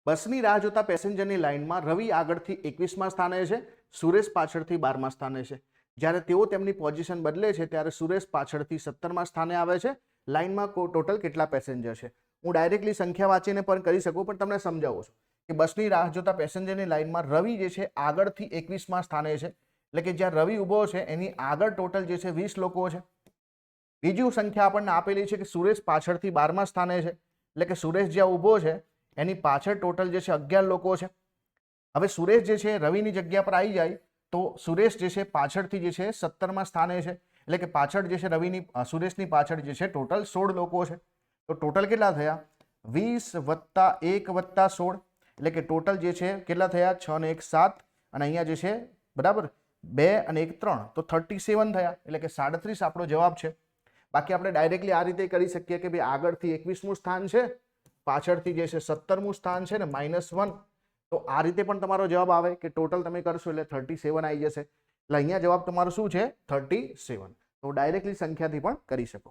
બસની રાહ જોતા પેસેન્જરની લાઇનમાં રવિ આગળથી 21મા સ્થાને છે, સુરેશ પાછળથી 12મા સ્થાને છે. જ્યારે તેઓ તેમની પોઝિશન બદલે છે ત્યારે સુરેશ પાછળથી 17મા સ્થાને આવે છે. લાઇનમાં ટોટલ કેટલા પેસેન્જર છે? હું ડાયરેક્ટલી સંખ્યા વાંચીને પણ કરી શકું, પણ તમને સમજાવું છું કે બસની રાહ જોતા પેસેન્જરની લાઇનમાં રવિ જે છે આગળથી 21મા સ્થાને છે, એટલે કે જ્યાં રવિ ઊભો છે એની આગળ ટોટલ જે છે 20 લોકો છે. બીજી સંખ્યા આપણને આપેલી છે કે સુરેશ પાછળથી 12મા સ્થાને છે, એટલે કે સુરેશ જ્યાં ઊભો છે એની પાછળ ટોટલ જે છે 11 લોકો છે. હવે સુરેશ જે છે રવિની જગ્યા પર આવી જાય તો સુરેશ જે છે પાછળથી જે છે 17મા સ્થાને છે, એટલે કે પાછળ જે છે સુરેશની પાછળ જે છે ટોટલ 16 લોકો છે. તો ટોટલ કેટલા થયા? 20 + 1 + 16, એટલે કે ટોટલ જે છે કેટલા થયા? 6 ને 1 7, અને અહીંયા જે છે બરાબર 2 અને 1 3, તો 37 થયા, એટલે કે 37 આપણો જવાબ છે. બાકી આપણે ડાયરેક્ટલી આ રીતે કરી શકીએ કે ભાઈ આગળથી 21મું સ્થાન છે, પાછળથી જે છે 17મું સ્થાન છે ને -1, તો આ રીતે પણ તમારો જવાબ આવે કે ટોટલ તમે કરશો એટલે 37 આવી જશે. એટલે અહીંયા જવાબ તમારો શું છે? 37. તો ડાયરેક્ટલી સંખ્યાથી પણ કરી શકો.